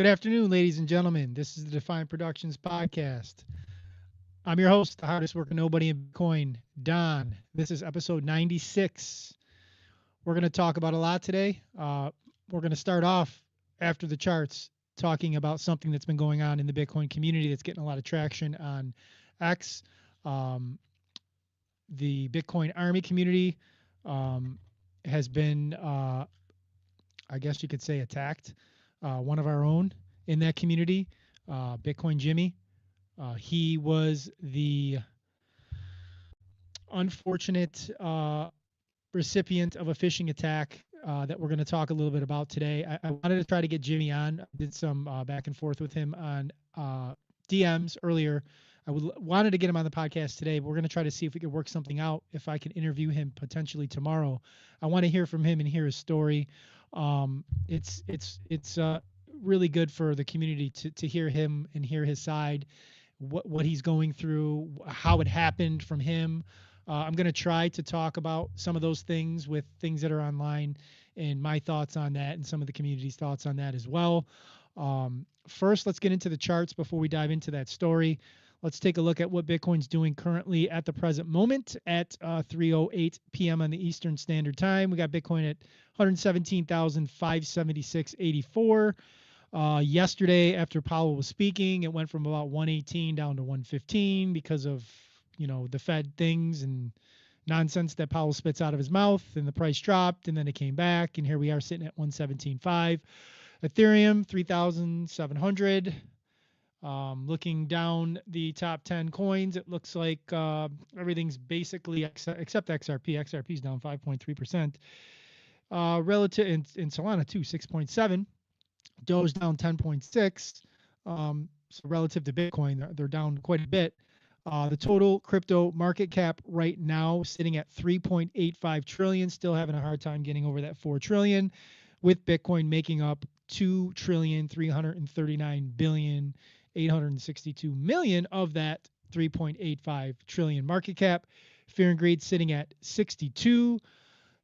Good afternoon, ladies and gentlemen. This is the Defion Productions podcast. I'm your host, the hardest working nobody in Bitcoin, Don. This is episode 96. We're going to talk about a lot today. We're going to start off after the charts talking about something that's been going on in the Bitcoin community that's getting a lot of traction on X. Um, the Bitcoin Army community has been, I guess you could say, attacked. One of our own in that community, Bitcoin Jimmy. He was the unfortunate recipient of a phishing attack that we're going to talk a little bit about today. I wanted to try to get Jimmy on. I did some back and forth with him on DMs earlier. Wanted to get him on the podcast today. But we're going to try to see if we could work something out. If I can interview him potentially tomorrow, I want to hear from him and hear his story. It's really good for the community to hear him and hear his side, what he's going through, how it happened from him. I'm going to try to talk about some of those things with things that are online and my thoughts on that and some of the community's thoughts on that as well. First, let's get into the charts before we dive into that story. Let's take a look at what Bitcoin's doing currently at the present moment at 3:08 p.m. on the Eastern Standard Time. We got Bitcoin at 117,576.84. Yesterday, after Powell was speaking, it went from about 118 down to 115 because of the Fed things and nonsense that Powell spits out of his mouth, and the price dropped, and then it came back, and here we are sitting at 117.5. Ethereum 3,700. Looking down the top 10 coins, it looks like everything's basically except XRP. XRP is down 5.3%. Relative in Solana too, 6.7. Doge's down 10.6. So relative to Bitcoin, they're down quite a bit. The total crypto market cap right now sitting at 3.85 trillion, still having a hard time getting over that 4 trillion, with Bitcoin making up 2,339,862,000,000 of that 3.85 trillion market cap. Fear and greed sitting at 62.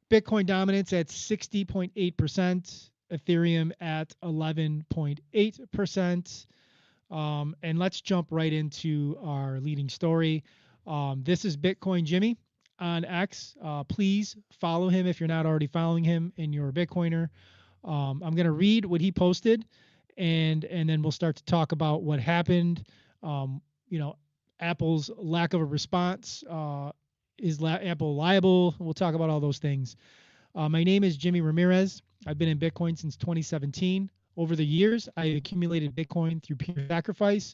Bitcoin dominance at 60.8%. Ethereum at 11.8%. And let's jump right into our leading story. This is Bitcoin Jimmy on X. Please follow him if you're not already following him and you're a Bitcoiner. I'm going to read what he posted, and then we'll start to talk about what happened. Apple's lack of a response. Is Apple liable? We'll talk about all those things. My name is Jimmy Ramirez. I've been in Bitcoin since 2017. Over the years, I accumulated Bitcoin through pure sacrifice,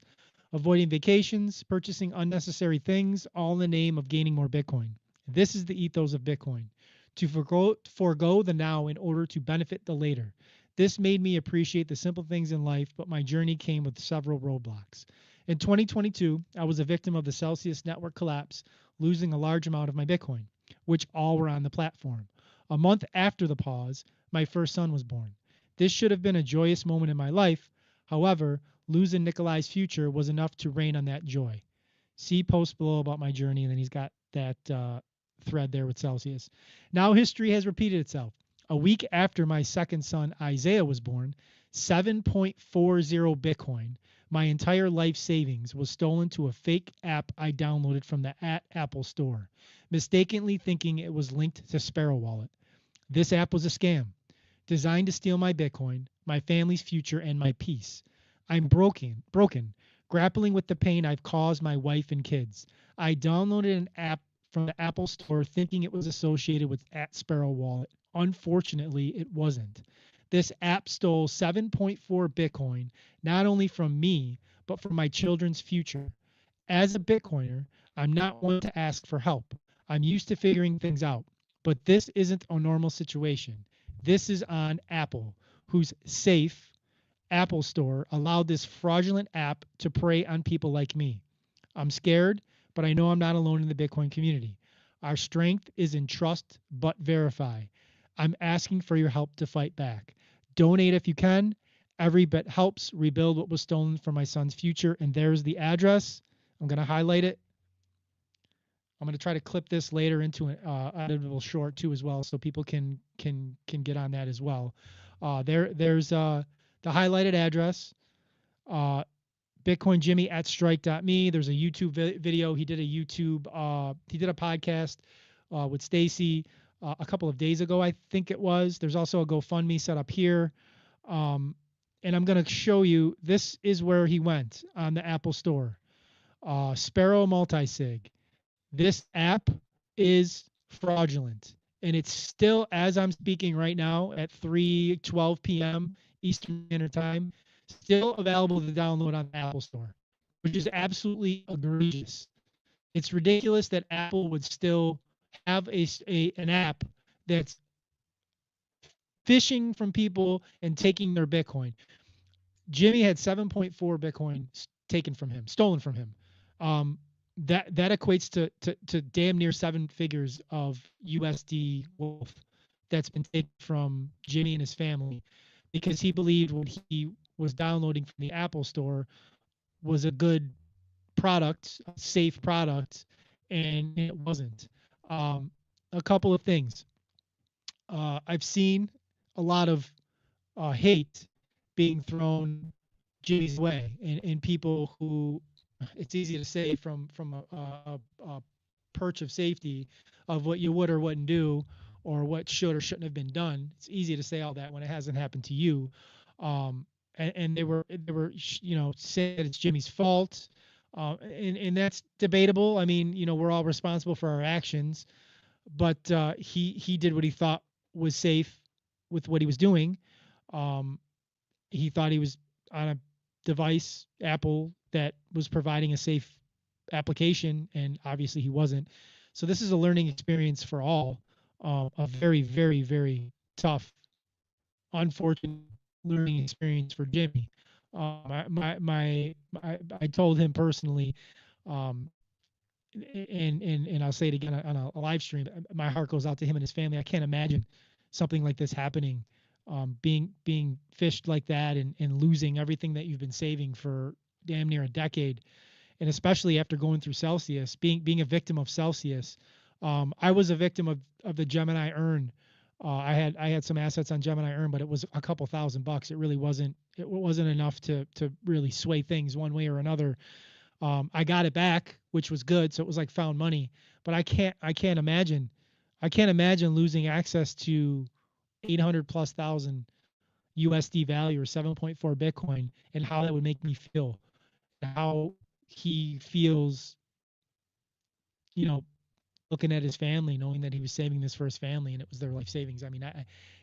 avoiding vacations, purchasing unnecessary things, all in the name of gaining more Bitcoin. This is the ethos of Bitcoin, to forego the now in order to benefit the later. This made me appreciate the simple things in life, but my journey came with several roadblocks. In 2022, I was a victim of the Celsius network collapse, losing a large amount of my Bitcoin, which all were on the platform. A month after the pause, my first son was born. This should have been a joyous moment in my life. However, losing Nikolai's future was enough to rain on that joy. See post below about my journey, and then he's got that thread there with Celsius. Now history has repeated itself. A week after my second son, Isaiah, was born, 7.40 Bitcoin, my entire life savings, was stolen to a fake app I downloaded from the Apple Store, mistakenly thinking it was linked to Sparrow Wallet. This app was a scam, designed to steal my Bitcoin, my family's future, and my peace. I'm broken, grappling with the pain I've caused my wife and kids. I downloaded an app from the Apple Store thinking it was associated with @Sparrow Wallet. Unfortunately, it wasn't. This app stole 7.4 Bitcoin, not only from me, but from my children's future. As a Bitcoiner, I'm not one to ask for help. I'm used to figuring things out. But this isn't a normal situation. This is on Apple, whose safe Apple Store allowed this fraudulent app to prey on people like me. I'm scared, but I know I'm not alone in the Bitcoin community. Our strength is in trust but verify. I'm asking for your help to fight back. Donate if you can. Every bit helps rebuild what was stolen from my son's future. And there's the address. I'm going to highlight it. I'm going to try to clip this later into an editable short too as well, so people can get on that as well. There's the the highlighted address, uh, BitcoinJimmy at strike.me. There's a YouTube video. He did he did a podcast with Stacy a couple of days ago, I think it was. There's also a GoFundMe set up here. Um, and I'm going to show you, this is where he went on the Apple Store. Sparrow Multisig. This app is fraudulent. And it's still, as I'm speaking right now at 3:12 p.m. Eastern Standard Time, still available to download on the Apple Store, which is absolutely egregious. It's ridiculous that Apple would still have an app that's phishing from people and taking their Bitcoin. Jimmy had 7.4 Bitcoin taken from him, stolen from him. That equates to damn near seven figures of USD wealth that's been taken from Jimmy and his family because he believed what he was downloading from the Apple Store was a good product, a safe product, and it wasn't. A couple of things. I've seen a lot of hate being thrown Jimmy's way, and people who, it's easy to say from a perch of safety of what you would or wouldn't do or what should or shouldn't have been done. It's easy to say all that when it hasn't happened to you. And they were saying that it's Jimmy's fault, and that's debatable. I mean, we're all responsible for our actions, but he did what he thought was safe with what he was doing. Um, he thought he was on a device, Apple, that was providing a safe application, and obviously he wasn't. So this is a learning experience for all. A very, very, very tough, unfortunate learning experience for Jimmy. I told him personally, um, and I'll say it again on a live stream. My heart goes out to him and his family. I can't imagine something like this happening, being fished like that and losing everything that you've been saving for damn near a decade, and especially after going through Celsius, being a victim of Celsius. I was a victim of the Gemini Earn. I had some assets on Gemini Earn, but it was a couple $1,000. It really wasn't. It wasn't enough to really sway things one way or another. I got it back, which was good. So it was like found money. But I can't imagine losing access to 800 plus thousand USD value or 7.4 Bitcoin, and how that would make me feel. How he feels, you know, looking at his family, knowing that he was saving this for his family and it was their life savings. I mean,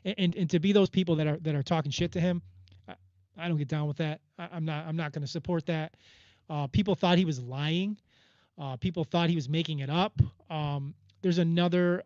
and to be those people that are talking shit to him, I don't get down with that. I'm not going to support that. People thought he was lying. People thought he was making it up. There's another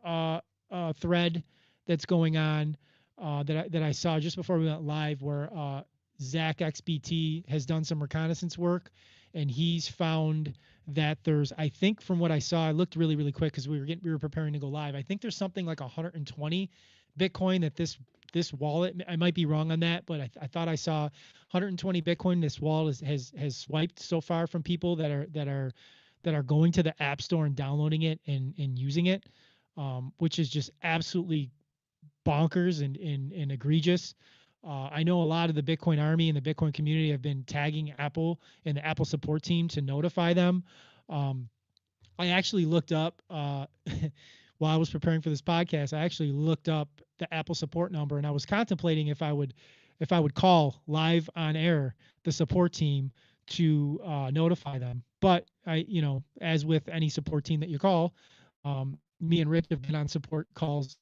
thread that's going on that I saw just before we went live, where Zach XBT has done some reconnaissance work, and he's found that there's, I think from what I saw, I looked really really quick because we were preparing to go live. I think there's something like 120 Bitcoin that this wallet. I might be wrong on that, but I thought I saw 120 Bitcoin. This wallet has swiped so far from people that are going to the App Store and downloading it and using it, which is just absolutely bonkers and egregious. I know a lot of the Bitcoin Army and the Bitcoin community have been tagging Apple and the Apple support team to notify them. I actually looked up while I was preparing for this podcast. I actually looked up the Apple support number, and I was contemplating if I would call live on air the support team to notify them. But as with any support team that you call, me and Rich have been on support calls.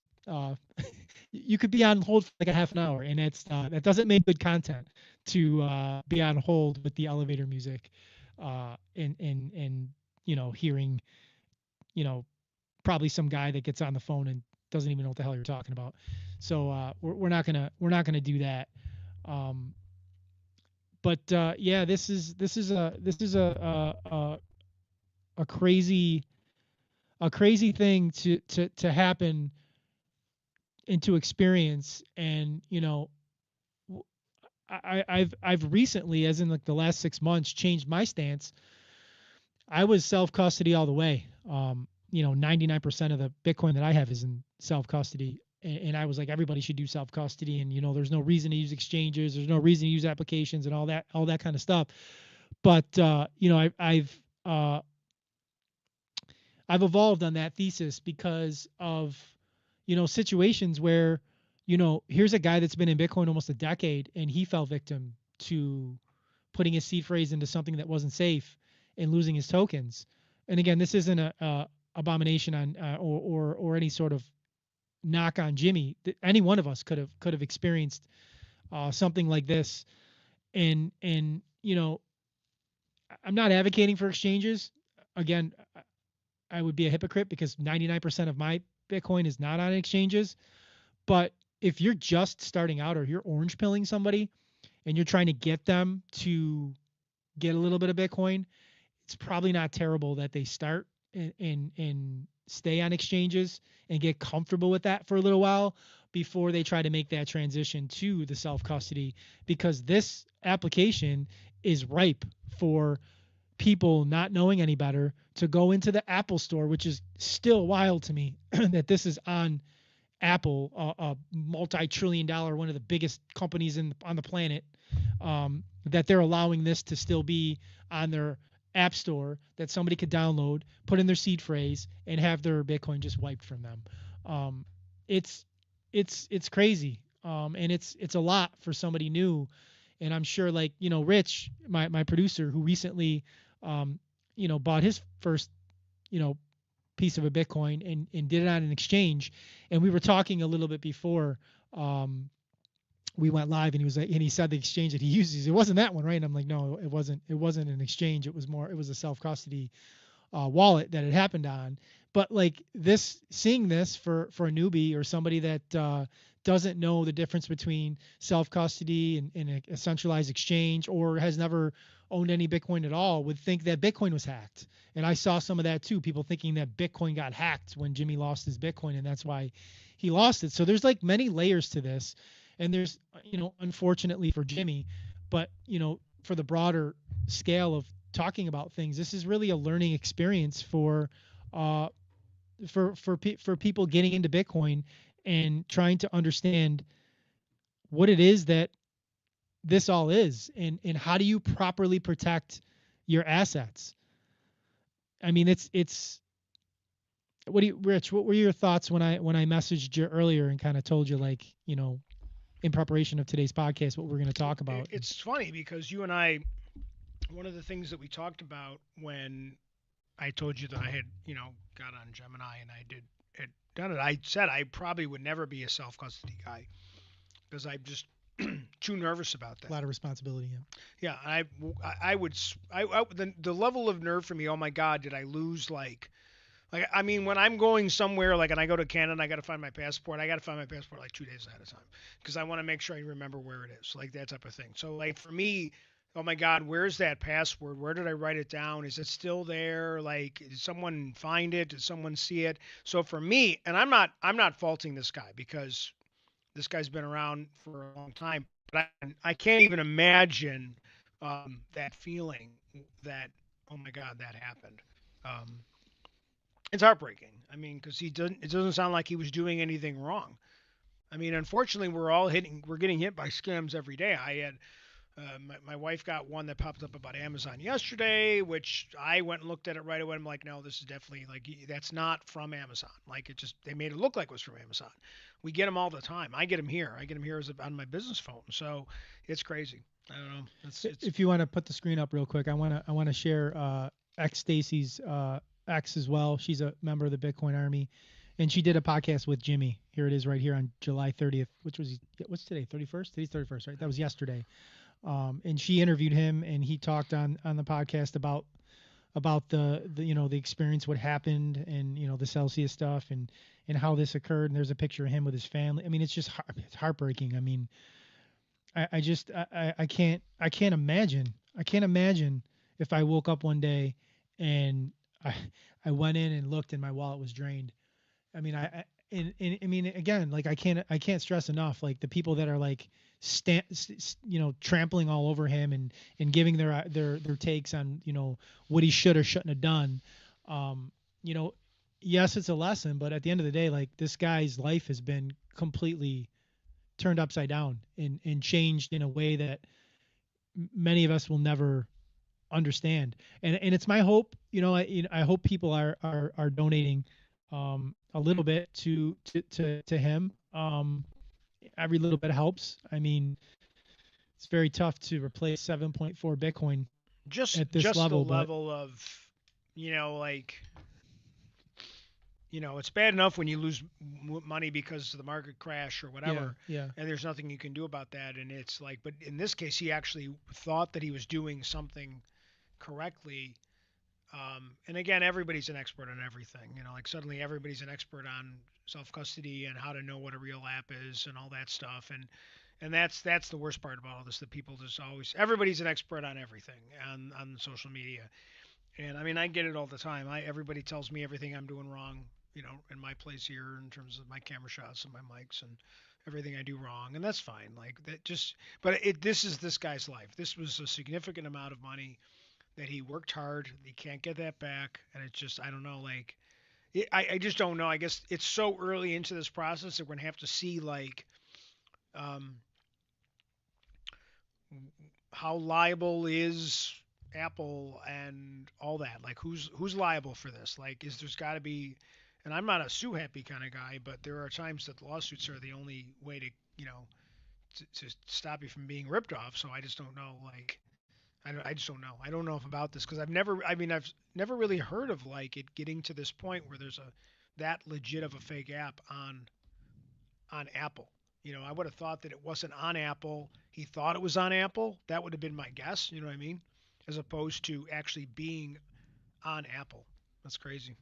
You could be on hold for like a half an hour, and that doesn't make good content to be on hold with the elevator music, and hearing probably some guy that gets on the phone and doesn't even know what the hell you're talking about. So we're not gonna do that. But yeah, this is a crazy thing to happen and to experience. And I've recently, as in like the last 6 months, changed my stance. I was self custody all the way. 99% of the Bitcoin that I have is in self custody. and I was like, everybody should do self custody, and there's no reason to use exchanges, there's no reason to use applications, and all that kind of stuff. But uh, I've evolved on that thesis because of situations where here's a guy that's been in Bitcoin almost a decade, and he fell victim to putting his seed phrase into something that wasn't safe and losing his tokens. And again, this isn't a abomination on or any sort of knock on Jimmy. Any one of us could have experienced something like this. And I'm not advocating for exchanges. Again, I would be a hypocrite because 99% of my Bitcoin is not on exchanges. But if you're just starting out or you're orange pilling somebody and you're trying to get them to get a little bit of Bitcoin, it's probably not terrible that they start and stay on exchanges and get comfortable with that for a little while before they try to make that transition to the self custody, because this application is ripe for people not knowing any better to go into the Apple store, which is still wild to me that this is on Apple, a multi-trillion dollar, one of the biggest companies on the planet, that they're allowing this to still be on their app store that somebody could download, put in their seed phrase, and have their Bitcoin just wiped from them. It's crazy, and it's a lot for somebody new. And I'm sure, like Rich, my producer, who recently, bought his first, piece of a Bitcoin and did it on an exchange. And we were talking a little bit before we went live, and he was like, and he said the exchange that he uses, it wasn't that one, right? And I'm like, no, it wasn't an exchange. It was a self custody wallet that it happened on. But like seeing this for a newbie or somebody that doesn't know the difference between self custody and a centralized exchange, or has never owned any Bitcoin at all, would think that Bitcoin was hacked. And I saw some of that too, people thinking that Bitcoin got hacked when Jimmy lost his Bitcoin, and that's why he lost it. So there's like many layers to this, and there's unfortunately for Jimmy, but for the broader scale of talking about things, this is really a learning experience for people getting into Bitcoin and trying to understand what it is that this all is, and how do you properly protect your assets. I mean, it's what do you, Rich, what were your thoughts when I messaged you earlier and kind of told you, like, in preparation of today's podcast, what we're going to talk about? It's funny because you and I, one of the things that we talked about when I told you that I had, got on Gemini and I had done it, I said I probably would never be a self custody guy because I'm just too nervous about A that. lot of responsibility. Yeah, I would the level of nerve for me. Oh my God, did I lose like I mean when I'm going somewhere like and I go to Canada, and I got to find my passport. I got to find my passport like 2 days ahead of time because I want to make sure I remember where it is, like that type of thing. So like for me, oh my God, where's that password? Where did I write it down? Is it still there? Like, did someone find it? Did someone see it? So for me, and I'm not faulting this guy because this guy's been around for a long time, but I can't even imagine that feeling that, oh my God, that happened. Um, it's heartbreaking. I mean, because it doesn't sound like he was doing anything wrong. I mean, unfortunately, we're getting hit by scams every day. I had my wife got one that popped up about Amazon yesterday, which I went and looked at it right away. I'm like, no, this is definitely like that's not from Amazon. Like it just they made it look like it was from Amazon. We get them all the time. I get them here. I get them here on my business phone. So it's crazy. I don't know. It's If you want to put the screen up real quick, I want to share ex Stacy's ex as well. She's a member of the Bitcoin Army, and she did a podcast with Jimmy. Here it is right here on July 30th, which was what's today? 31st? Today's 31st, right? That was yesterday. And she interviewed him, and he talked on the podcast about the the experience, what happened, and the Celsius stuff, and how this occurred. And there's a picture of him with his family. I mean, it's just it's heartbreaking. I mean, I just I can't imagine if I woke up one day and I I went in and looked and my wallet was drained. I mean, I mean, again, like I can't stress enough, like the people that are like trampling all over him and giving their takes on what he should or shouldn't have done. Um, you know, yes, it's a lesson, but at the end of the day, like this guy's life has been completely turned upside down and changed in a way that many of us will never understand. And it's my hope, I hope people are donating a little bit to him. Every little bit helps. I mean, it's very tough to replace 7.4 Bitcoin just at this just the level, but level of, like, it's bad enough when you lose money because of the market crash or yeah, whatever, yeah. and there's nothing you can do about that. And it's like, but in this case, he actually thought that he was doing something correctly. And again, everybody's an expert on everything. Like suddenly everybody's an expert on self custody and how to know what a real app is and all that stuff. And that's the worst part about all this. That people just always everybody's an expert on everything on social media. And I mean, I get it all the time. Everybody tells me everything I'm doing wrong, in my place here in terms of my camera shots and my mics and everything I do wrong, and that's fine. Like that just, but this is this guy's life. This was a significant amount of money that he worked hard. He can't get that back, and it's just I don't know. Like I just don't know. I guess it's so early into this process that we're gonna have to see like um, how liable is Apple and all that. Like who's liable for this? Like there's got to be, and I'm not a sue happy kind of guy, but there are times that lawsuits are the only way to to stop you from being ripped off. So I just don't know. Like I just don't know. I don't know if about this because I've never really heard of like it getting to this point where there's a that legit of a fake app on Apple. I would have thought that it wasn't on Apple. He thought it was on Apple. That would have been my guess. You know what I mean? As opposed to actually being on Apple. That's crazy.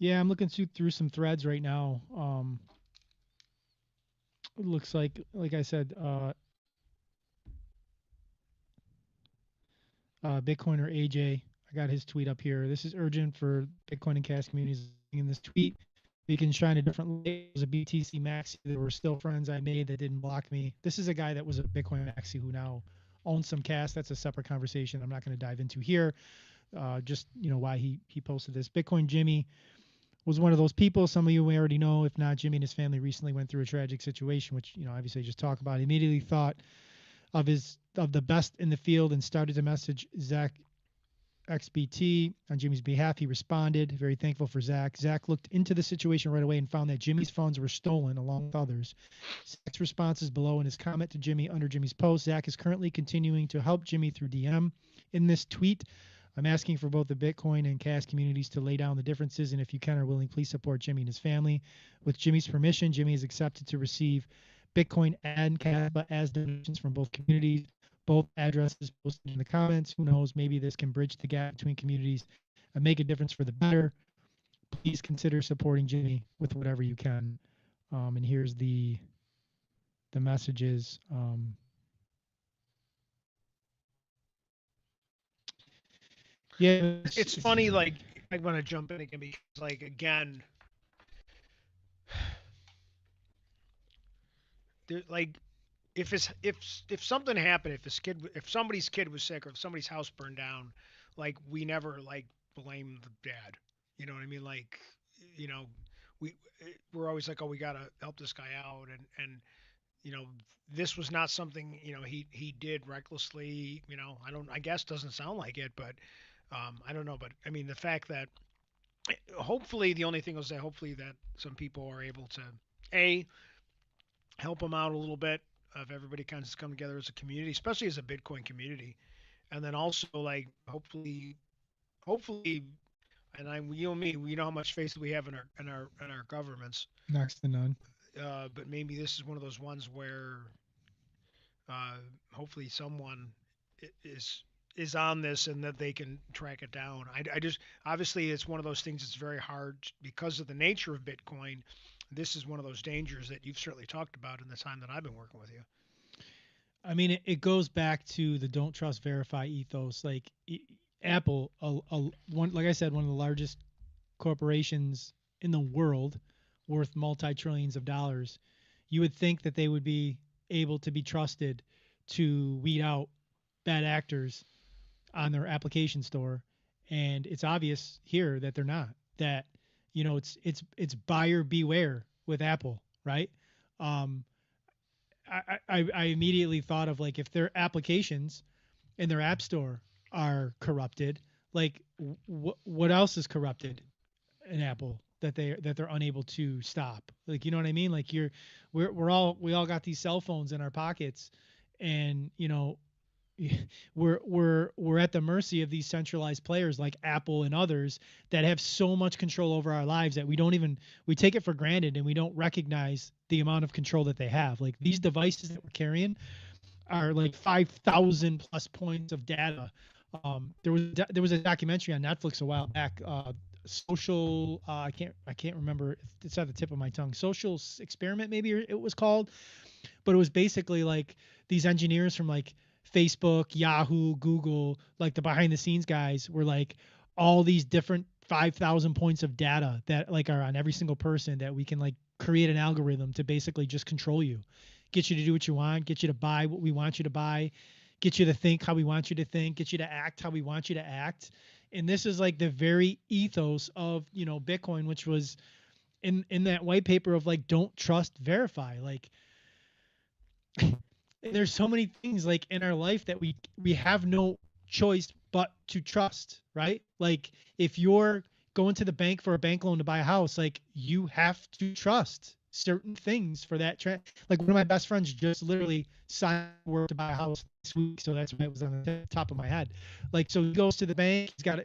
Yeah, I'm looking through some threads right now. It looks like I said, Bitcoiner AJ. I got his tweet up here. This is urgent for Bitcoin and Cash communities. In this tweet, we can shine a different light. It was a BTC Maxi. There were still friends I made that didn't block me. This is a guy that was a Bitcoin Maxi who now owns some cash. That's a separate conversation I'm not going to dive into here. Just why he posted this. Bitcoin Jimmy was one of those people. Some of you may already know. If not, Jimmy and his family recently went through a tragic situation, which obviously just talk about. He immediately thought of the best in the field and started to message Zach XBT on Jimmy's behalf. He responded, very thankful for Zach. Zach looked into the situation right away and found that Jimmy's funds were stolen along with others. Zach's response is below in his comment to Jimmy under Jimmy's post. Zach is currently continuing to help Jimmy through DM. In this tweet, I'm asking for both the Bitcoin and Cash communities to lay down the differences, and if you can are willing, please support Jimmy and his family. With Jimmy's permission, Jimmy is accepted to receive Bitcoin and Cash as donations from both communities. Both addresses posted in the comments. Who knows? Maybe this can bridge the gap between communities and make a difference for the better. Please consider supporting Jimmy with whatever you can. And here's the messages. Yeah, It's funny. Like I want to jump in again because, like, again, like if something happened, if somebody's kid was sick, or if somebody's house burned down, like we never like blame the dad. You know what I mean? Like, you know, we we're always like, oh, we gotta help this guy out, and you know, this was not something he did recklessly. I guess doesn't sound like it, but I don't know. But I mean, the fact that hopefully the only thing I'll say, hopefully that some people are able to a help him out a little bit of everybody kind of come together as a community, especially as a Bitcoin community, and then also like hopefully, and you and me, we know how much faith we have in our governments, next to none. but maybe this is one of those ones where uh, hopefully someone is on this and that they can track it down. I just obviously it's one of those things that's very hard because of the nature of Bitcoin. This is one of those dangers that you've certainly talked about in the time that I've been working with you. I mean, it goes back to the don't trust, verify ethos. Like Apple, one like I said, one of the largest corporations in the world, worth multi trillions of dollars. You would think that they would be able to be trusted to weed out bad actors on their application store, and it's obvious here that they're not. That it's buyer beware with Apple right? Um, I immediately thought of like if their applications in their app store are corrupted, like what else is corrupted in Apple that they're unable to stop? Like you know what I mean? Like we all got these cell phones in our pockets, and we're at the mercy of these centralized players like Apple and others that have so much control over our lives that we take it for granted and we don't recognize the amount of control that they have. Like these devices that we're carrying are like 5,000 plus points of data. There was a documentary on Netflix a while back. Social I can't remember. It's at the tip of my tongue. Social experiment maybe it was called, but it was basically like these engineers from like Facebook, Yahoo, Google, like the behind the scenes guys were like all these different 5,000 points of data that like are on every single person that we can like create an algorithm to basically just control you, get you to do what you want, get you to buy what we want you to buy, get you to think how we want you to think, get you to act how we want you to act. And this is like the very ethos of, Bitcoin, which was in that white paper of like don't trust, verify. Like there's so many things like in our life that we have no choice but to trust, right? Like if you're going to the bank for a bank loan to buy a house, like you have to trust certain things for that like one of my best friends just literally signed work to buy a house this week, so that's why it was on the top of my head. Like so he goes to the bank, he's got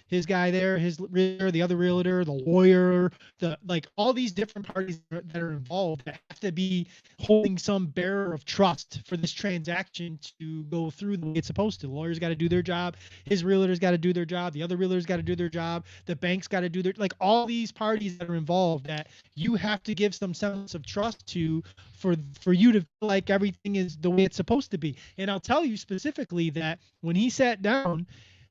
his guy there, his realtor, the other realtor, the lawyer, the like all these different parties that are involved that have to be holding some bearer of trust for this transaction to go through the way it's supposed to. The lawyer's got to do their job, his realtor's got to do their job, the other realtor's got to do their job, the bank's got to do their like all these parties that are involved that you have to give some semblance of trust to for you to feel like everything is the way it's supposed to be. And I'll tell you specifically that when he sat down,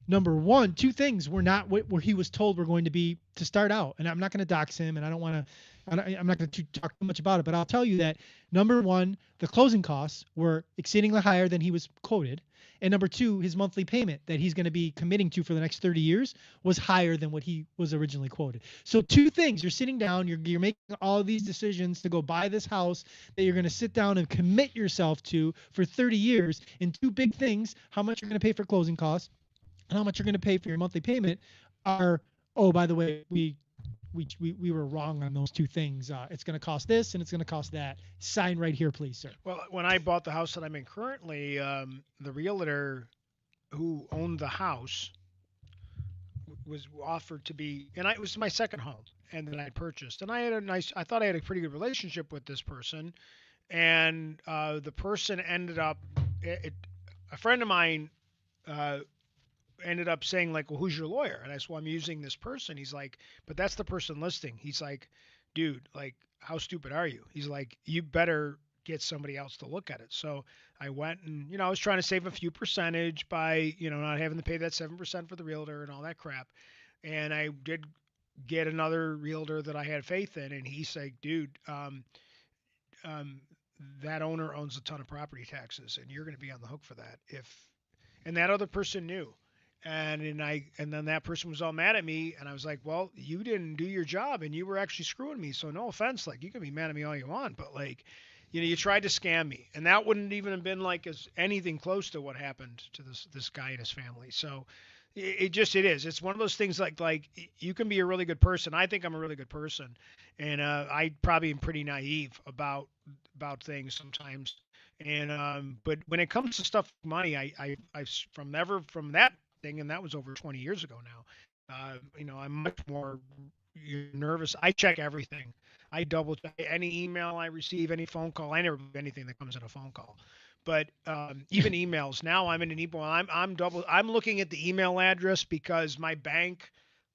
number one, two things were not what where he was told were going to be to start out. And I'm not going to dox him, and I don't want to. I'm not going to talk too much about it, but I'll tell you that number one, the closing costs were exceedingly higher than he was quoted, and number two, his monthly payment that he's going to be committing to for the next 30 years was higher than what he was originally quoted. So two things: you're sitting down, you're making all these decisions to go buy this house that you're going to sit down and commit yourself to for 30 years, and two big things: how much you're going to pay for closing costs and how much you're going to pay for your monthly payment are, oh, by the way, we were wrong on those two things. It's going to cost this and it's going to cost that. Sign right here, please, sir. Well, when I bought the house that I'm in currently, the realtor who owned the house was offered to be, and it was my second home, and then I purchased, and I thought I had a pretty good relationship with this person, and the person ended up, a friend of mine uh, ended up saying like, well, who's your lawyer? And I said, well, I'm using this person. He's like, but that's the person listing. He's like, dude, like, how stupid are you? He's like, you better get somebody else to look at it. So I went and, I was trying to save a few percentage by, not having to pay that 7% for the realtor and all that crap. And I did get another realtor that I had faith in. And he said, dude, um, that owner owns a ton of property taxes and you're going to be on the hook for that. And that other person knew. And then that person was all mad at me, and I was like, well, you didn't do your job, and you were actually screwing me. So no offense, like you can be mad at me all you want, but like, you tried to scam me, and that wouldn't even have been like as anything close to what happened to this guy and his family. So it is. It's one of those things like you can be a really good person. I think I'm a really good person, and I probably am pretty naive about things sometimes. And but when it comes to stuff like money, I from that thing, and that was over 20 years ago now. I'm much more nervous. I check everything. I double check any email I receive, any phone call. I never do anything that comes in a phone call. But even emails now, I'm in an email. I'm looking at the email address because my bank.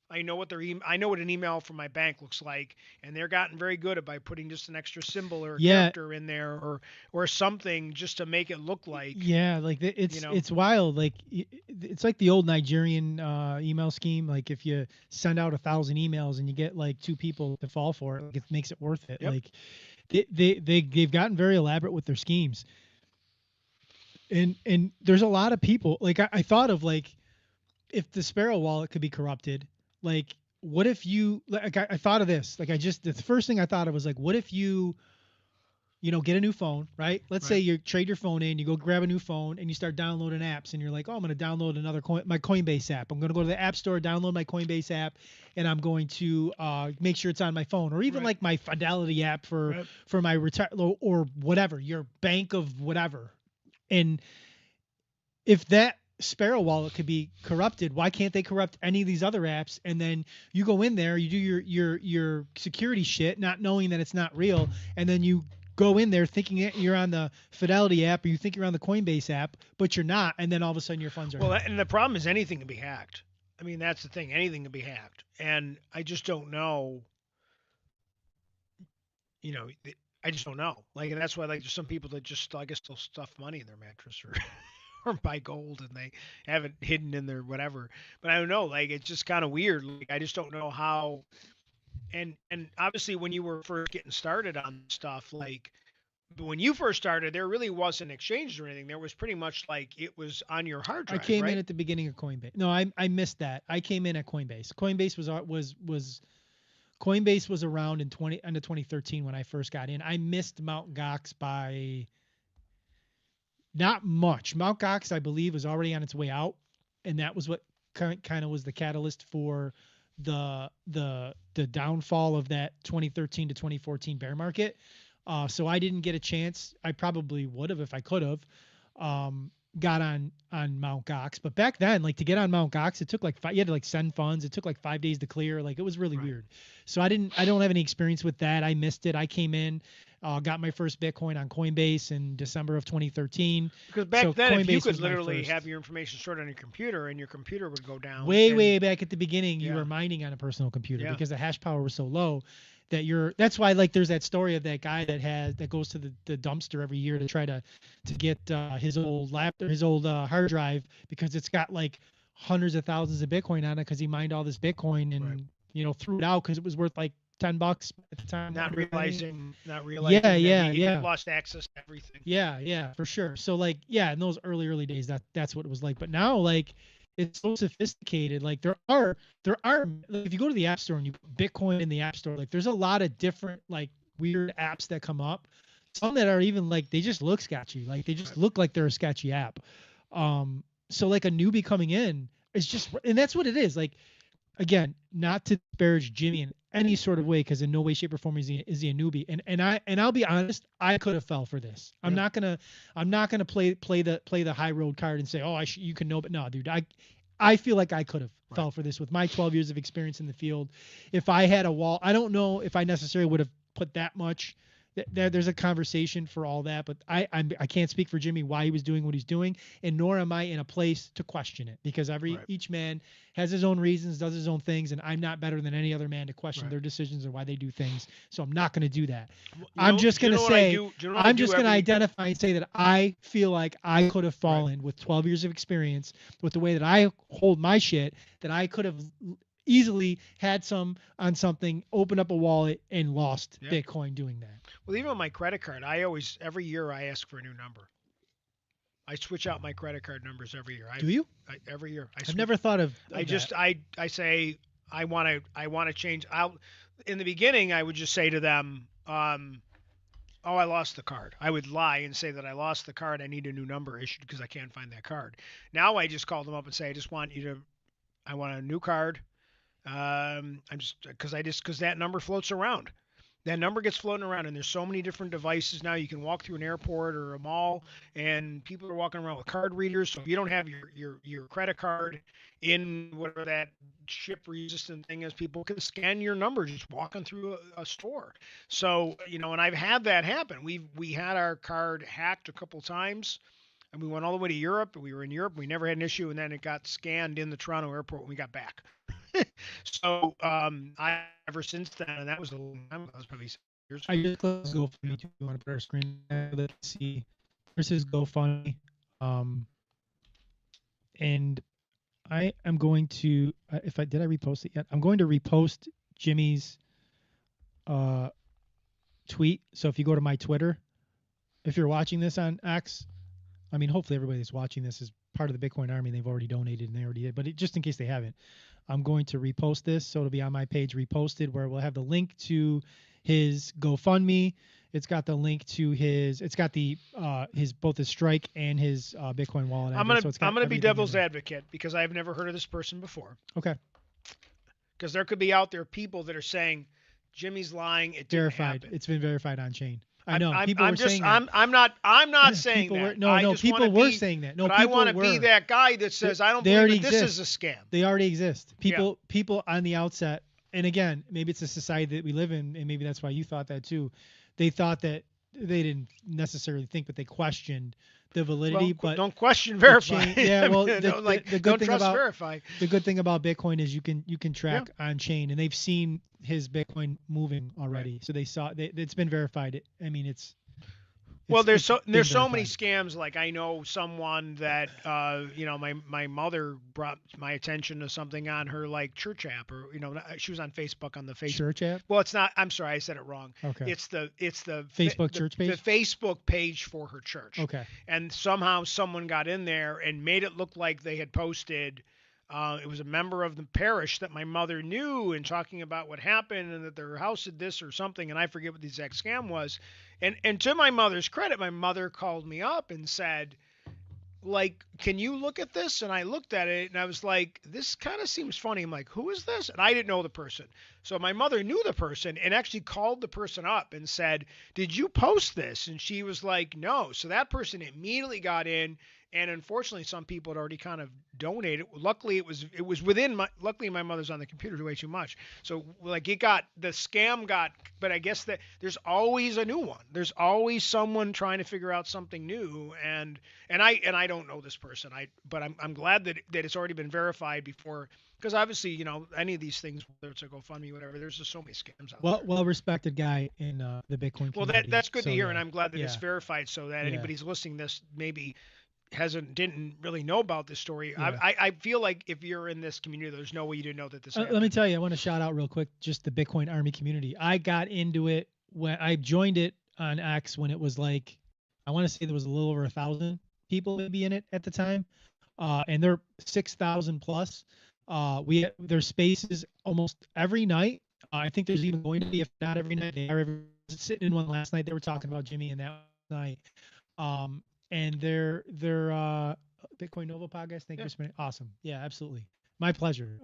I know what an email from my bank looks like, and they're gotten very good at by putting just an extra symbol or a Yeah, character in there or something just to make it look like, yeah, like you know. it's wild. Like it's like the old Nigerian email scheme. Like if you send out 1,000 emails and you get like two people to fall for it, like it makes it worth it. Yep. Like they've gotten very elaborate with their schemes. And there's a lot of people like I thought of like if the Sparrow wallet could be corrupted, like what if you like I thought of this. Like I just the first thing I thought of was like, what if you get a new phone, right? Let's say Right. you trade your phone in, you go grab a new phone, and you start downloading apps, and you're like, oh, I'm going to download my Coinbase app. I'm going to go to the App Store, download my Coinbase app, and I'm going to make sure it's on my phone, or even Right. like my Fidelity app Right. for my retire or whatever, your bank of whatever. And if that Sparrow wallet could be corrupted, why can't they corrupt any of these other apps? And then you go in there, you do your security shit, not knowing that it's not real, and then you go in there thinking you're on the Fidelity app or you think you're on the Coinbase app, but you're not, and then all of a sudden your funds are Well, hacked. and the problem is anything can be hacked. I mean, that's the thing. Anything can be hacked, and I just don't know. You know, I just don't know. Like, and that's why like there's some people that just I guess they'll stuff money in their mattress or or buy gold and they have it hidden in their whatever. But I don't know. Like, it's just kind of weird. Like, I just don't know how. And obviously, when you were first getting started on stuff, like when you first started, there really wasn't exchange or anything. There was pretty much like it was on your hard I drive, came in right? at the beginning of Coinbase. No, I missed that. I came in at Coinbase. Coinbase was Coinbase was around in 20 end of 2013 when I first got in. I missed Mount Gox by not much. Mount Gox, I believe, was already on its way out, and that was what kind of was the catalyst for the downfall of that 2013 to 2014 bear market. So I didn't get a chance. I probably would have if I could have got on Mount Gox. But back then, like to get on Mount Gox, it took like you had to like send funds. It took like 5 days to clear. Like it was really Right. weird. So I don't have any experience with that. I missed it. I came in, got my first Bitcoin on Coinbase in December of 2013. Because back So then, if you Coinbase could was my literally first. have your information stored on your computer and your computer would go down, Way and back at the beginning, you yeah, were mining on a personal computer yeah, because the hash power was so low that that's why like there's that story of that guy that goes to the dumpster every year to try to get his old his old hard drive because it's got like hundreds of thousands of Bitcoin on it because he mined all this Bitcoin right. and threw it out because it was worth like $10 at the time Not under mining. realizing, not Yeah, realizing that yeah, he yeah. lost access to everything. Yeah, for sure. So like, yeah, in those early days, that's what it was like. But now, like, it's so sophisticated. Like, there are like, if you go to the App Store and you put Bitcoin in the App Store, like, there's a lot of different like weird apps that come up. Some that are even like they just look sketchy. Like they just Right. look like they're a sketchy app. So like a newbie coming in is just, and that's what it is. Like again, not to disparage Jimmy in any sort of way, because in no way, shape, or form is he a newbie. And I'll be honest, I could have fell for this. Yeah. I'm not gonna play the high road card and say, oh, you can know, but no, dude, I feel like I could have Right. fell for this with my 12 years of experience in the field. If I had a wall, I don't know if I necessarily would have put that much. There's a conversation for all that, but I can't speak for Jimmy why he was doing what he's doing, and nor am I in a place to question it because Right. each man has his own reasons, does his own things, and I'm not better than any other man to question Right. their decisions or why they do things. So I'm not going to do that. You know, do you know what I do? Do you know what I I'm do just going to every? identify and say that I feel like I could have Right. fallen with 12 years of experience with the way that I hold my shit, that I could have easily had some on something, opened up a wallet, and lost Yeah. Bitcoin doing that. Well, even on my credit card, I always every year I ask for a new number. I switch out my credit card numbers every year. Do you? Every year I I've switch. never thought I of that. just I say I want to change. I'll in the beginning I would just say to them, oh, I lost the card. I would lie and say that I lost the card. I need a new number issued because I can't find that card. Now I just call them up and say I just want you to I want a new card. I'm just because that number floats around. That number gets floating around, and there's so many different devices now. You can walk through an airport or a mall, and people are walking around with card readers. So if you don't have your credit card in whatever that chip resistant thing is, people can scan your number just walking through a store. So and I've had that happen. We had our card hacked a couple times, and we went all the way to Europe. We were in Europe. We never had an issue, and then it got scanned in the Toronto airport when we got back. So I ever since then, and that was a long time ago. That was probably 6 years I ago. just close GoFundMe too. You want to put our screen there? Let's see. There's his GoFundMe. Um, and I am going to, if I did I repost it yet? I'm going to repost Jimmy's uh, tweet. So if you go to my Twitter, if you're watching this on X, I mean, hopefully everybody that's watching this is part of the Bitcoin army. They've already donated and they already did, but just in case they haven't, I'm going to repost this, so it'll be on my page reposted, where we'll have the link to his GoFundMe. It's got the link to his. It's got the his both his Strike and his Bitcoin wallet I'm address. gonna So it's I'm got gonna be everything in devil's there. advocate because I've never heard of this person before. Okay. Because there could be out there people that are saying Jimmy's lying, it didn't Verified. happen. It's been verified on chain. I I'm know I'm people were I'm just saying that. I'm not saying People were that. no I no just want to people were be, saying that. No, but I want people to be were. that guy that says I don't They believe already it. This is exist. a scam. They already exist. Yeah. People on the outset, and again, maybe it's a society that we live in, and maybe that's why you thought that too. They thought that they didn't necessarily think, but they questioned the validity. Well, But don't question, the verify. chain, yeah. Well, Don't like the good don't thing trust, about verify. Bitcoin is you can Yeah. track on chain, and they've seen his Bitcoin moving Right. already, so they saw it's been verified. I mean, Well, it's been there's so many verified. scams. Like I know someone that my mother brought my attention to something on her like church app, or she was on Facebook, on the Facebook. Church app. Well, it's not. I'm sorry, I said it wrong. Okay. It's the Facebook church the page. Facebook page for her church, Okay. and somehow someone got in there and made it look like they had posted. It was a member of the parish that my mother knew, and talking about what happened and that their house did this or something, and I forget what the exact scam was. And to my mother's credit, my mother called me up and said, like, can you look at this? And I looked at it and I was like, this kind of seems funny. I'm like, who is this? And I didn't know the person. So my mother knew the person and actually called the person up and said, did you post this? And she was like, no. So that person immediately got in. And unfortunately, some people had already kind of donated. Luckily, it was within my. Luckily, my mother's on the computer way too much. So like the scam got. But I guess that there's always a new one. There's always someone trying to figure out something new. And I don't know this person. But I'm glad that it's already been verified before, because obviously any of these things, whether it's a GoFundMe, whatever, there's just so many scams out there. Well respected guy in the Bitcoin Well, community. that's good to So hear, yeah, and I'm glad that it's yeah, verified, so that yeah, anybody's listening to this maybe didn't really know about this story. yeah. I feel like if you're in this community, there's no way you didn't know that this Let me happened. tell you, I want to shout out real quick just the Bitcoin Army community. I got into it when I joined it on X when it was like, I want to say there was a little over 1,000 people maybe in it at the time, and they're 6,000 plus. There's spaces almost every night. I think there's even going to be, if not every night, they are sitting in one last night. They were talking about Jimmy and that night. And they're Bitcoin Nova podcast. Thank you Yeah. for spending. Awesome. Yeah, absolutely. My pleasure.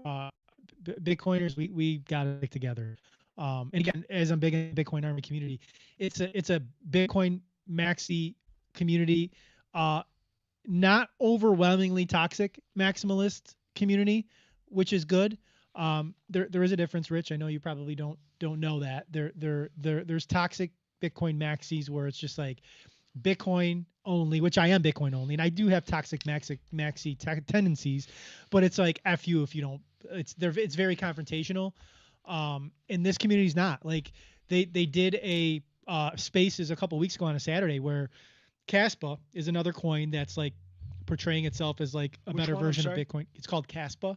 Bitcoiners, we got it together. And again, as I'm big in the Bitcoin Army community, it's a Bitcoin maxi community, not overwhelmingly toxic maximalist community, which is good. There is a difference, Rich. I know you probably don't know that. There's toxic Bitcoin maxis where it's just like Bitcoin only, which I am Bitcoin only, and I do have toxic maxi tendencies, but it's like F you if you don't. It's very confrontational. And this community's not like they did a spaces a couple weeks ago on a Saturday where Caspa is another coin that's like portraying itself as like a Which better one? I'm version of sorry. Bitcoin. It's called Caspa.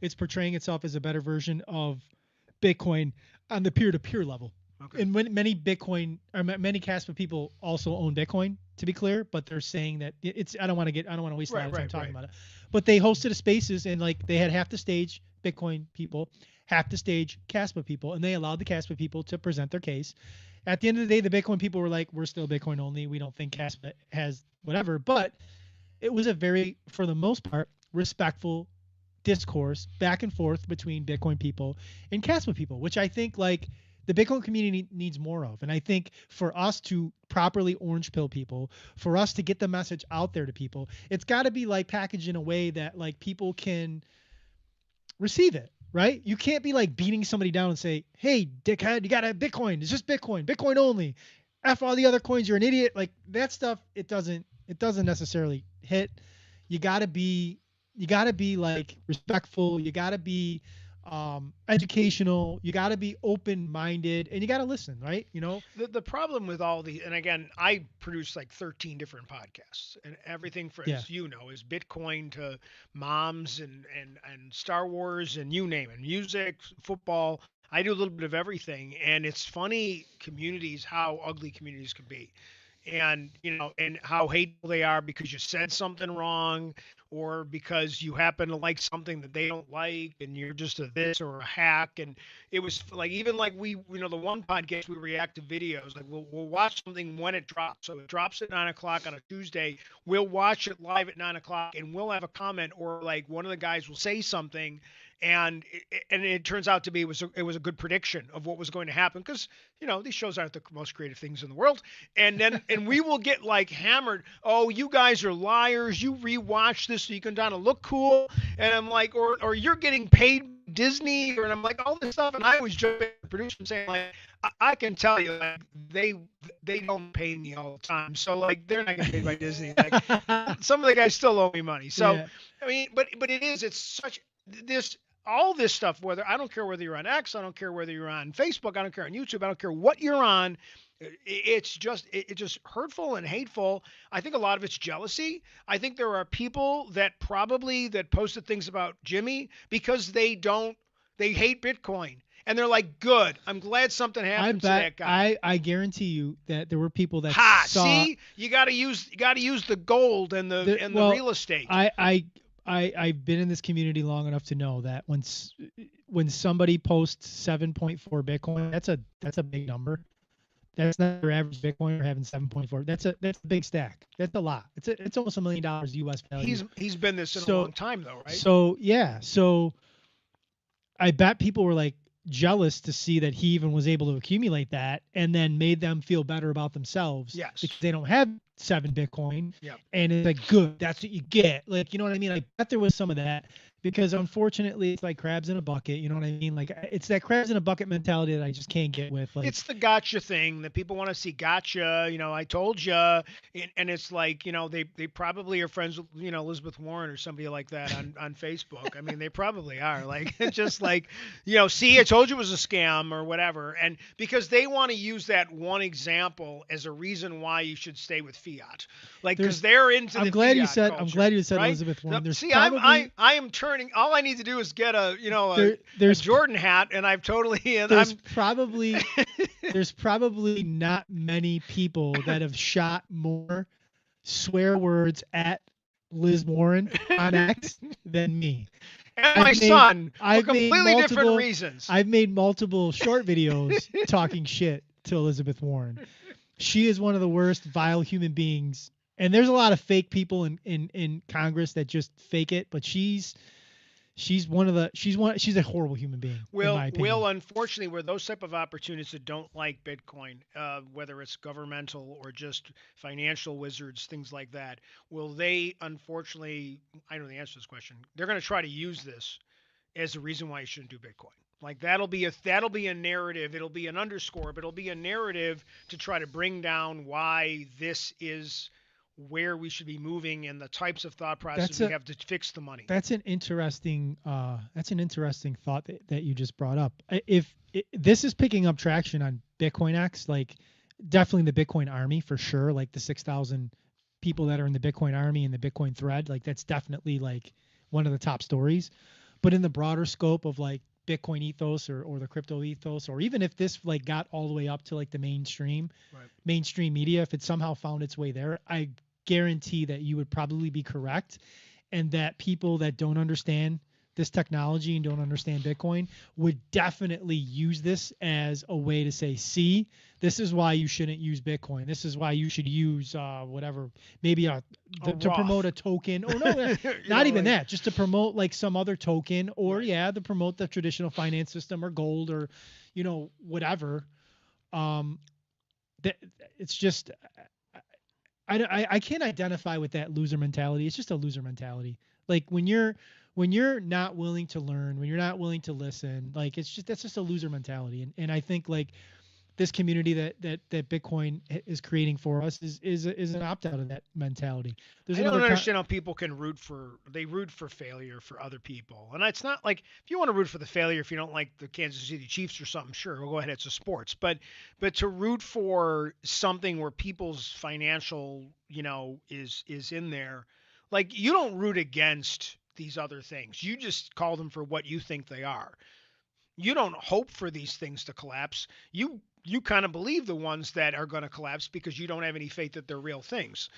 It's portraying itself as a better version of Bitcoin on the peer-to-peer level. Okay. And many Bitcoin or many Caspa people also own Bitcoin, to be clear, but they're saying that it's. I don't want to waste a lot Right, of time right, talking right. about it. But they hosted a spaces and like they had half the stage Bitcoin people, half the stage Caspa people, and they allowed the Caspa people to present their case. At the end of the day, the Bitcoin people were like, "We're still Bitcoin only. We don't think Caspa has whatever." But it was a very, for the most part, respectful discourse back and forth between Bitcoin people and Caspa people, which I think like the Bitcoin community needs more of. And I think for us to properly orange pill people, for us to get the message out there to people, it's got to be like packaged in a way that like people can receive it, right? You can't be like beating somebody down and say, "Hey, dickhead, you got to have Bitcoin. It's just Bitcoin, Bitcoin only. F all the other coins, you're an idiot." Like that stuff, it doesn't necessarily hit. You got to be like respectful. You got to be educational. You got to be open-minded, and you got to listen, right? The problem with all the, and again, I produce like 13 different podcasts, and everything for, Yeah. as you know, is Bitcoin to moms and Star Wars and you name it, music, football. I do a little bit of everything, and it's funny communities, how ugly communities can be, and how hateful they are because you said something wrong, or because you happen to like something that they don't like and you're just a this or a hack. And it was like, even like the one podcast, we react to videos. Like we'll watch something when it drops. So it drops at 9 o'clock on a Tuesday. We'll watch it live at 9 o'clock, and we'll have a comment, or like one of the guys will say something, and it turns out to be it was a good prediction of what was going to happen, because these shows aren't the most creative things in the world. And we will get like hammered. Oh, you guys are liars. You rewatch this so you can kind of look cool. And I'm like, or you're getting paid Disney, and I'm like, all this stuff. And I always joke at the producer and saying, like, I can tell you, like, they don't pay me all the time, so like they're not getting paid by Disney. Like, some of the guys still owe me money. So Yeah. I mean, but it's such this all this stuff. Whether I don't care whether you're on X, I don't care whether you're on Facebook, I don't care on YouTube, I don't care what you're on. It's just hurtful and hateful. I think a lot of it's jealousy. I think there are people that probably that posted things about Jimmy because they hate Bitcoin. And they're like, good. I'm glad something I happened to bet that guy. I guarantee you that there were people that Ha! saw See, you got to use the gold and the well, real estate. I've been in this community long enough to know that when somebody posts 7.4 Bitcoin, that's a big number. That's not your average Bitcoiner having 7.4. That's a big stack. That's a lot. It's almost $1 million US value. He's been this in a long time though, right? So yeah, so I bet people were like jealous to see that he even was able to accumulate that, and then made them feel better about themselves Yes. because they don't have 7 Bitcoin. Yep. And it's like, good, that's what you get. Like, you know what I mean? I bet there was some of that, because unfortunately it's like crabs in a bucket. You know what I mean? Like, it's that crabs in a bucket mentality that I just can't get with. Like, It's the gotcha thing that people want to see. Gotcha, I told you, and it's like, they probably are friends with, Elizabeth Warren or somebody like that on Facebook. I mean, they probably are. Like, it's just like, see, I told you it was a scam or whatever, and because they want to use that one example as a reason why you should stay with fiat, like, because they're into I'm the glad you fiat said culture, I'm glad you said right? Elizabeth Warren. There's See, probably I am turning. All I need to do is get a there's Jordan hat, and I've totally. And there's I'm probably there's probably not many people that have shot more swear words at Liz Warren on X than me. and my son for I've made completely different multiple reasons. I've made multiple short videos talking shit to Elizabeth Warren. She is one of the worst vile human beings. And there's a lot of fake people in Congress that just fake it, but she's she's a horrible human being, in my opinion. Unfortunately, where those type of opportunities that don't like Bitcoin, whether it's governmental or just financial wizards, things like that, will they unfortunately? I know the answer to this question. They're going to try to use this as a reason why you shouldn't do Bitcoin. Like, that'll be a narrative. It'll be an underscore, but it'll be a narrative to try to bring down why this is where we should be moving and the types of thought processes we have to fix the money. That's an interesting thought that you just brought up. If this is picking up traction on Bitcoin X, like definitely the Bitcoin army for sure, like the 6,000 people that are in the Bitcoin army and the Bitcoin thread, like that's definitely like one of the top stories. But in the broader scope of like Bitcoin ethos or the crypto ethos, or even if this like got all the way up to like the mainstream media, if it somehow found its way there, I guarantee that you would probably be correct, and that people that don't understand this technology and don't understand Bitcoin would definitely use this as a way to say, see, this is why you shouldn't use Bitcoin. This is why you should use whatever, maybe to promote a token, or no, not even that, just to promote like some other token, or to promote the traditional finance system or gold, or whatever. That it's just I can't identify with that loser mentality. It's just a loser mentality. Like when you're not willing to learn, when you're not willing to listen, like that's just a loser mentality. And I think like this community that Bitcoin is creating for us is an opt out of that mentality. I don't understand how people can root for failure for other people. And it's not like, if you want to root for the failure, if you don't like the Kansas City Chiefs or something, sure, we'll go ahead, it's a sports. But to root for something where people's financial, is in there, like, you don't root against these other things. You just call them for what you think they are. You don't hope for these things to collapse. You kind of believe the ones that are going to collapse because you don't have any faith that they're real things.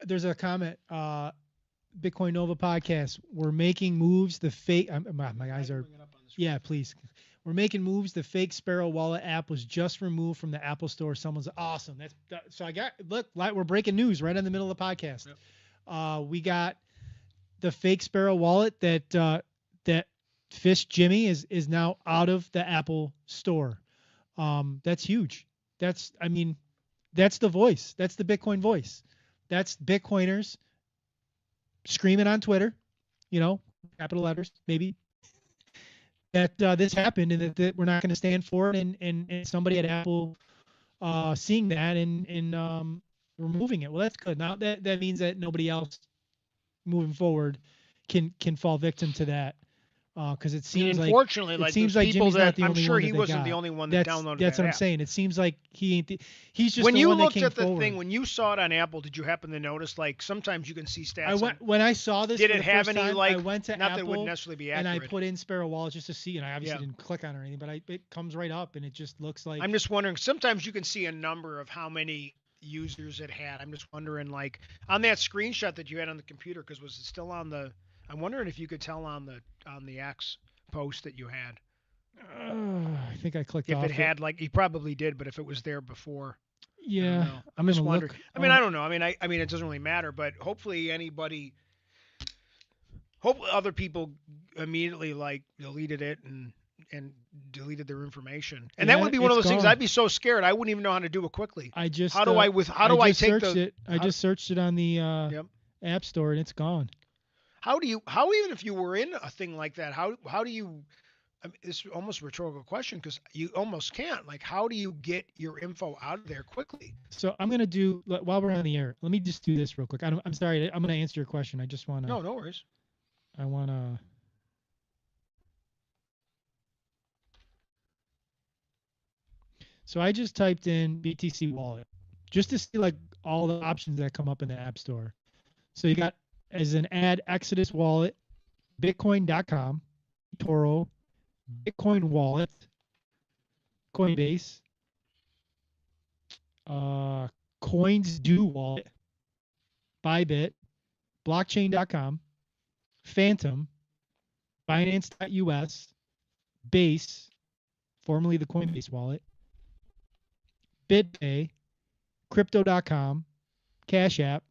There's a comment. Bitcoin Nova podcast. We're making moves. The fake. My eyes are. Yeah, please. We're making moves. The fake Sparrow Wallet app was just removed from the Apple Store. Someone's awesome. So I got we're breaking news right in the middle of the podcast. Yep. We got the fake Sparrow Wallet that Fish Jimmy is now out of the Apple Store. That's huge. That's the voice. That's the Bitcoin voice. That's Bitcoiners screaming on Twitter, capital letters maybe, that this happened and that we're not going to stand for it, and somebody at Apple seeing that and removing it. Well, that's good. Now that means that nobody else moving forward can fall victim to that. Because it seems unfortunately, like Jimmy's not the only one. I'm sure he wasn't the only one that downloaded that. That's what I'm saying. It seems like he ain't. He's just when the you one that looked came at the forward. thing, when you saw it on Apple, did you happen to notice like sometimes you can see stats? When I saw this, did for it the have first any time, like? I went to not Apple that it wouldn't necessarily be accurate. and I put in Sparrow Wallet just to see, and I obviously didn't click on it or anything, but it comes right up and it just looks like. I'm just wondering. Sometimes you can see a number of how many users it had. I'm just wondering, like on that screenshot that you had on the computer, because was it still on the? I'm wondering if you could tell on the X post that you had. I think I clicked off. If it had like, you probably did, but if it was there before. Yeah, I'm just wondering. I mean, I don't know. I mean, it doesn't really matter, but hopefully other people immediately like deleted it and deleted their information. And that would be one of those things. I'd be so scared. I wouldn't even know how to do it quickly. I just how do I take it? I just searched it on the App Store and it's gone. How even if you were in a thing like that, how do you? I mean, it's almost a rhetorical question because you almost can't. Like, how do you get your info out of there quickly? So I'm gonna do while we're on the air. Let me just do this real quick. I'm sorry. I'm gonna answer your question. I just wanna. No worries. I wanna. So I just typed in BTC Wallet just to see like all the options that come up in the App Store. So you got as an ad Exodus Wallet, Bitcoin.com, Toro, Bitcoin Wallet, Coinbase, Coins Do Wallet, Bybit, Blockchain.com, Phantom, Binance.us, Base, formerly the Coinbase Wallet, BitPay, Crypto.com, Cash App,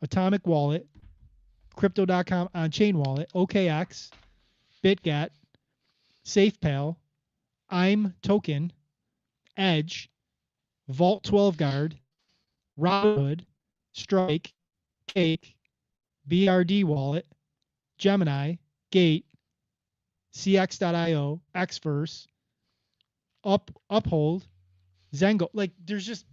Atomic Wallet, Crypto.com on-chain wallet, OKX, BitGet, SafePal, I'm Token, Edge, Vault 12 Guard, Robinhood, Strike, Cake, BRD Wallet, Gemini, Gate, CX.io, Xverse, Uphold, Zengo. Like there's just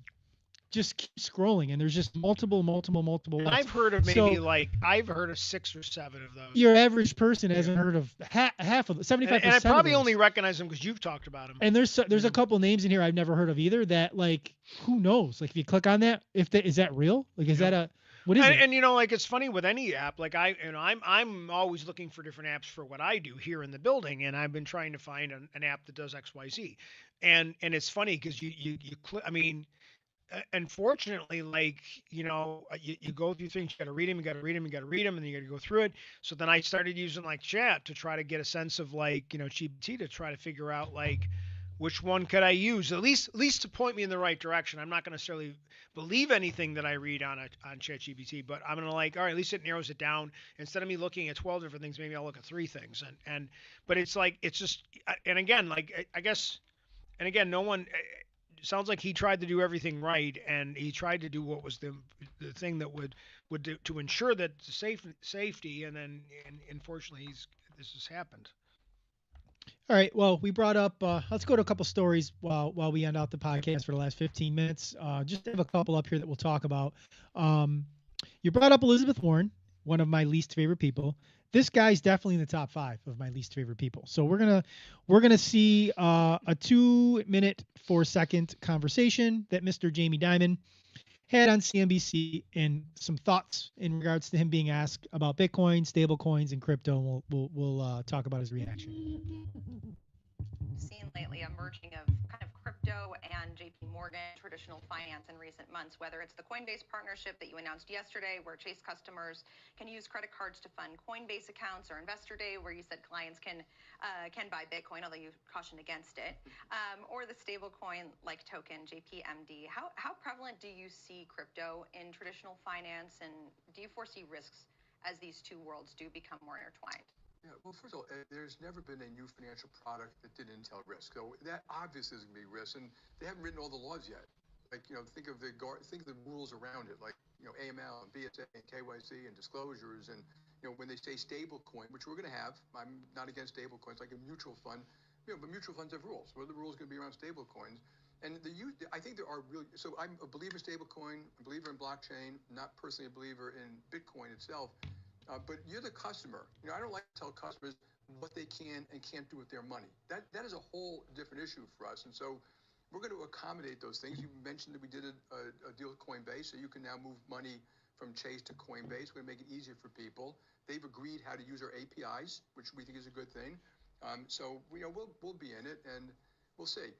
keep scrolling and there's just multiple and I've heard of I've heard of 6 or 7 of those. Your average person hasn't heard of half of them, 75%. And I probably only recognize them because you've talked about them. And there's a couple names in here I've never heard of either that like who knows, like if you click on that, is that real, like is that a what is it? And like it's funny with any app, like I'm always looking for different apps for what I do here in the building, and I've been trying to find an app that does XYZ, and it's funny because you click. I mean, unfortunately, like you go through things, you got to read them, and then you got to go through it. So then I started using like chat to try to get a sense of like GPT to try to figure out like which one could I use, at least to point me in the right direction. I'm not going to necessarily believe anything that I read on ChatGPT, but I'm going to like, all right, at least it narrows it down. Instead of me looking at 12 different things, maybe I'll look at 3 things. But it's like, it's just, and again, like, I guess, and again, no one, it sounds like he tried to do everything right, and he tried to do what was the thing that would do, to ensure that safety, and then, unfortunately, this has happened. All right. Well, we brought up. Let's go to a couple stories while we end out the podcast for the last 15 minutes. Just have a couple up here that we'll talk about. You brought up Elizabeth Warren, one of my least favorite people. This guy's definitely in the top 5 of my least favorite people. So we're gonna see a 2-minute 4-second conversation that Mr. Jamie Dimon had on CNBC and some thoughts in regards to him being asked about Bitcoin, stable coins, and crypto. And we'll talk about his reaction. seen lately a merging of kind of crypto and JP Morgan traditional finance in recent months, whether it's the Coinbase partnership that you announced yesterday, where Chase customers can use credit cards to fund Coinbase accounts, or Investor Day, where you said clients can buy Bitcoin, although you cautioned against it, or the stablecoin like token JPMD. How prevalent do you see crypto in traditional finance, and do you foresee risks as these two worlds do become more intertwined? Yeah, well, first of all, there's never been a new financial product that didn't entail risk. So that obviously is going to be risk, and they haven't written all the laws yet. Like, think of the rules around it, like, AML and BSA and KYC and disclosures, and when they say stable coin, which we're going to have. I'm not against stable coins, like a mutual fund, but mutual funds have rules. What are the rules going to be around stable coins? And I think there are really. So I'm a believer in stablecoin, a believer in blockchain, not personally a believer in Bitcoin itself. But you're the customer. I don't like to tell customers what they can and can't do with their money. That is a whole different issue for us. And so we're going to accommodate those things. You mentioned that we did a deal with Coinbase, so you can now move money from Chase to Coinbase. We're going to make it easier for people. They've agreed how to use our APIs, which we think is a good thing. So we'll be in it, and we'll see.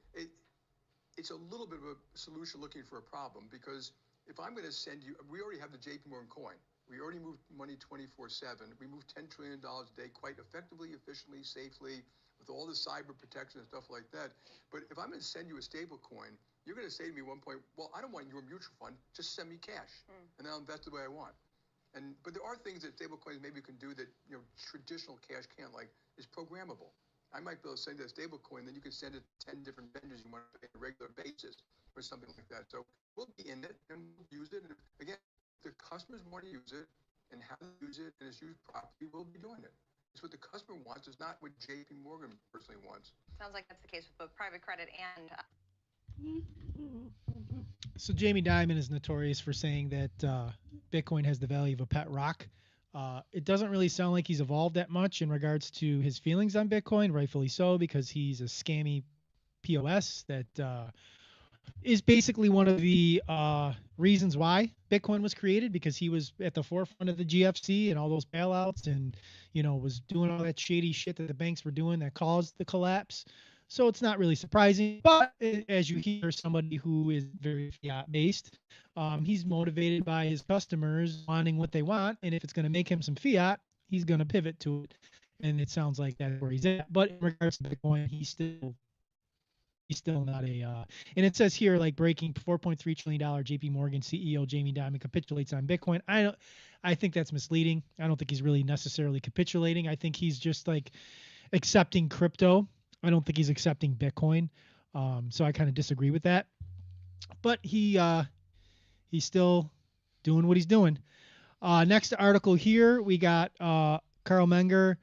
It's a little bit of a solution looking for a problem, because if I'm going to send you, we already have the JP Morgan coin. We already move money 24/7. We move $10 trillion a day quite effectively, efficiently, safely, with all the cyber protection and stuff like that. But if I'm going to send you a stable coin, you're going to say to me at one point, well, I don't want your mutual fund. Just send me cash, and I'll invest the way I want. But there are things that stable coins maybe can do that traditional cash can't, like is programmable. I might be able to send you a stable coin, then you can send it to 10 different vendors you want to pay on a regular basis or something like that. So we'll be in it and we'll use it. And again, the customers want to use it and how to use it and it's used properly, we'll be doing it. It's what the customer wants. It's not what JP Morgan personally wants. Sounds like that's the case with both private credit and. So Jamie Dimon is notorious for saying that Bitcoin has the value of a pet rock. It doesn't really sound like he's evolved that much in regards to his feelings on Bitcoin, rightfully so, because he's a scammy POS that is basically one of the reasons why Bitcoin was created, because he was at the forefront of the GFC and all those bailouts and, was doing all that shady shit that the banks were doing that caused the collapse. So it's not really surprising. But as you hear somebody who is very fiat based, he's motivated by his customers wanting what they want. And if it's going to make him some fiat, he's going to pivot to it. And it sounds like that's where he's at. But in regards to Bitcoin, he's still not and it says here, like, breaking $4.3 trillion JP Morgan CEO Jamie Dimon capitulates on Bitcoin. I think that's misleading. I don't think he's really necessarily capitulating. I think he's just like accepting crypto. I don't think he's accepting Bitcoin. So I kind of disagree with that. But he's still doing what he's doing. Next article here, we got Carl Menger.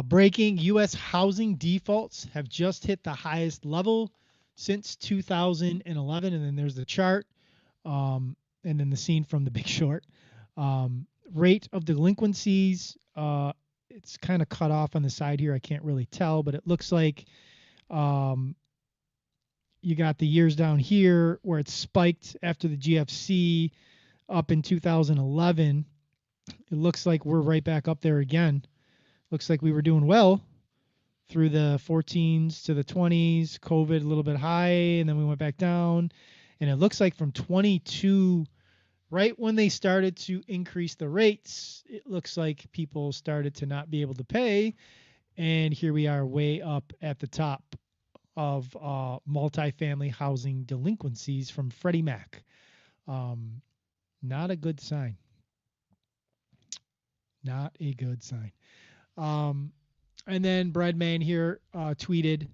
Breaking U.S. housing defaults have just hit the highest level since 2011. And then there's the chart, and then the scene from The Big Short. Rate of delinquencies, it's kind of cut off on the side here. I can't really tell, but it looks like you got the years down here where it spiked after the GFC up in 2011. It looks like we're right back up there again. Looks like we were doing well through the 14s to the 20s, COVID a little bit high, and then we went back down. And it looks like from 22, right when they started to increase the rates, it looks like people started to not be able to pay. And here we are way up at the top of multifamily housing delinquencies from Freddie Mac. Not a good sign. Not a good sign. And then Breadman here tweeted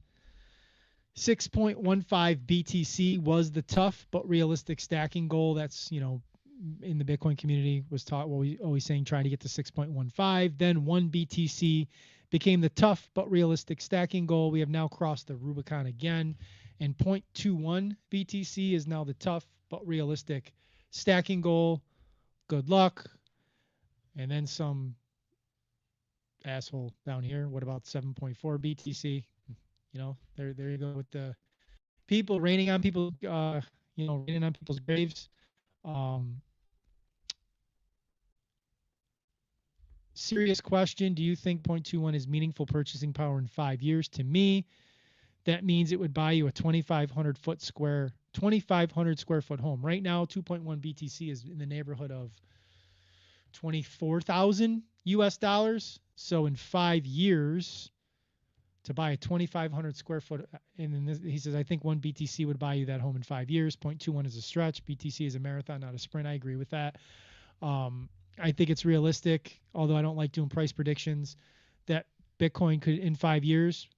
6.15 BTC was the tough but realistic stacking goal. That's, in the Bitcoin community was taught, what we always saying, trying to get to 6.15. Then 1 BTC became the tough but realistic stacking goal. We have now crossed the Rubicon again, and 0.21 BTC is now the tough but realistic stacking goal. Good luck. And then some asshole down here. What about 7.4 BTC? There you go with the people raining on people, raining on people's graves. Serious question. Do you think 0.21 is meaningful purchasing power in 5 years? To me, that means it would buy you a 2,500 square foot home. Right now, 2.1 BTC is in the neighborhood of 24,000 US dollars. So in 5 years, to buy a 2,500 square foot, and then he says, I think 1 BTC would buy you that home in 5 years. 0.21 is a stretch. BTC is a marathon, not a sprint. I agree with that. I think it's realistic, although I don't like doing price predictions, that Bitcoin could in 5 years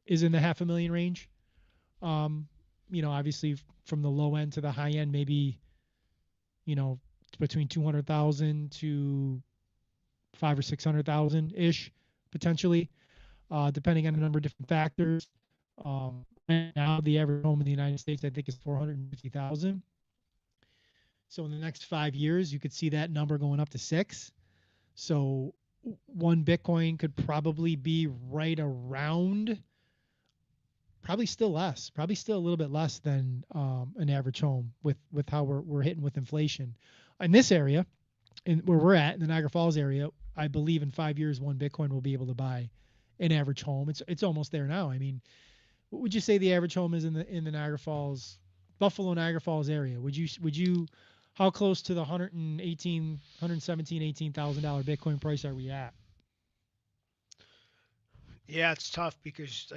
is in the 500,000 range. Obviously from the low end to the high end, maybe, between 200,000 to 500,000 or 600,000 ish potentially, depending on a number of different factors. Right now, the average home in the United States, I think, is 450,000. So in the next 5 years, you could see that number going up to 6. So one Bitcoin could probably be right around, probably still less, probably still a little bit less than an average home with how we're hitting with inflation. In this area, where we're at in the Niagara Falls area, I believe in 5 years, one Bitcoin will be able to buy an average home. It's almost there now. I mean, what would you say the average home is in the Niagara Falls, Buffalo, Niagara Falls area? Would you how close to the 117, $18,000 Bitcoin price are we at? Yeah, it's tough because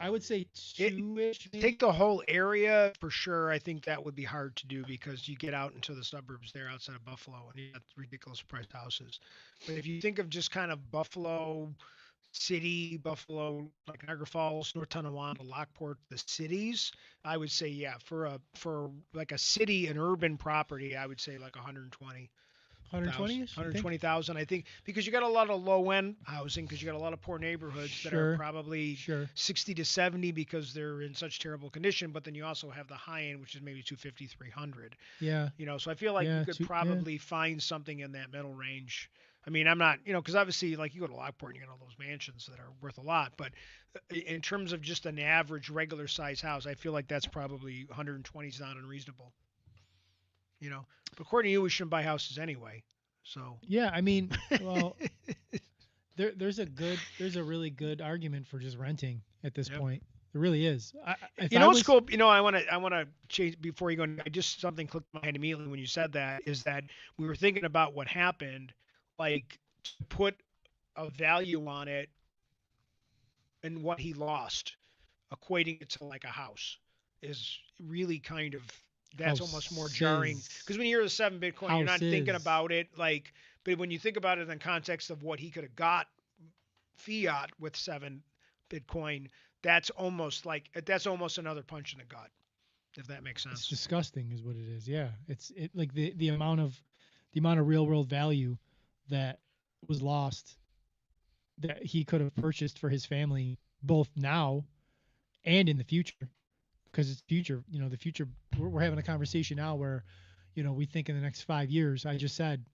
I would say two-ish. Take the whole area for sure. I think that would be hard to do because you get out into the suburbs there outside of Buffalo and you got ridiculous priced houses. But if you think of just kind of Buffalo City, Buffalo, like Niagara Falls, North Tonawanda, Lockport, the cities, I would say for like a city, an urban property, I would say like 120. 120,000, I think, because you got a lot of low end housing, because you got a lot of poor neighborhoods that are probably 60 to 70 because they're in such terrible condition. But then you also have the high end, which is maybe 250, 300. Yeah. So I feel like you could probably find something in that middle range. I mean, I'm not, because obviously, like you go to Lockport and you get all those mansions that are worth a lot. But in terms of just an average regular size house, I feel like that's probably 120 is not unreasonable. But according to you, we shouldn't buy houses anyway. So yeah, I mean, well, there's a really good argument for just renting at this point. There really is. What's cool? I want to change before you go. Something clicked in my head immediately when you said that is that we were thinking about what happened, like to put a value on it and what he lost, equating it to like a house is really kind of. That's almost more jarring because when you hear the 7 Bitcoin, you're not thinking about it but when you think about it in the context of what he could have got fiat with 7 Bitcoin, that's almost another punch in the gut, if that makes sense. It's disgusting, is what it is. Yeah, it's like the amount of real world value that was lost that he could have purchased for his family, both now and in the future. Because it's future, the future, we're having a conversation now where, we think in the next 5 years, I just said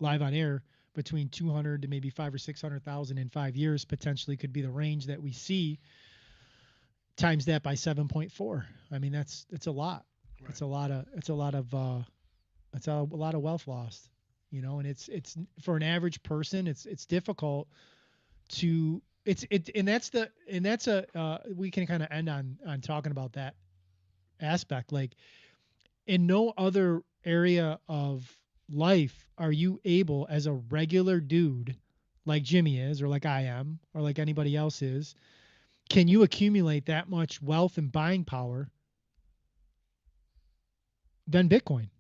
live on air, between 200 to maybe 500,000 or 600,000 in 5 years potentially could be the range that we see. Times that by 7.4. I mean, it's a lot. Right. It's a lot of wealth lost, and it's for an average person, it's difficult to. We can kind of end on talking about that aspect. Like in no other area of life are you able, as a regular dude like Jimmy is, or like I am, or like anybody else is, can you accumulate that much wealth and buying power than Bitcoin?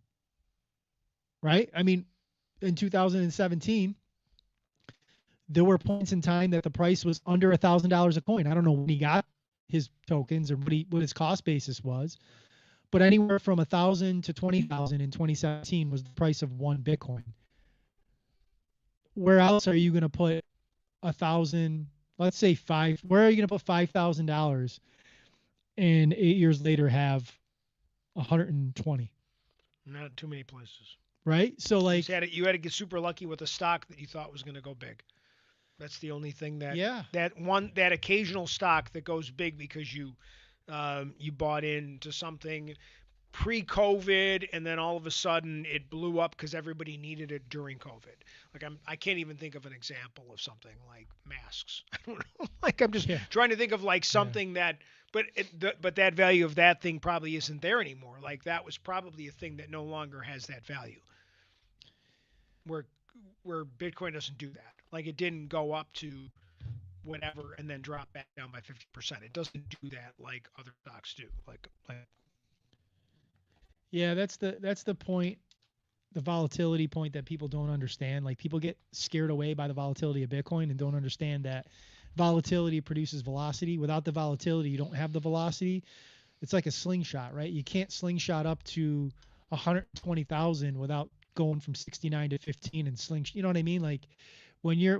Right? I mean, in 2017, there were points in time that the price was under $1,000 a coin. I don't know when he got his tokens or what his cost basis was, but anywhere from 1,000 to 20,000 in 2017 was the price of one Bitcoin. Where else are you going to put 1,000? Let's say five. Where are you going to put $5,000 and 8 years later have 120? Not too many places. Right. So like you had to get super lucky with a stock that you thought was going to go big. That's the only thing that occasional stock that goes big because you bought into something pre-COVID and then all of a sudden it blew up because everybody needed it during COVID. Like I can't even think of an example of something like masks. I don't know. Like I'm just trying to think of like something that but that value of that thing probably isn't there anymore. Like that was probably a thing that no longer has that value. Where Bitcoin doesn't do that. Like it didn't go up to whatever and then drop back down by 50%. It doesn't do that like other stocks do. Like Yeah, that's the point, the volatility point that people don't understand. Like people get scared away by the volatility of Bitcoin and don't understand that volatility produces velocity. Without the volatility, you don't have the velocity. It's like a slingshot, right? You can't slingshot up to 120,000 without going from 69 to 15 and you know what I mean? Like when you're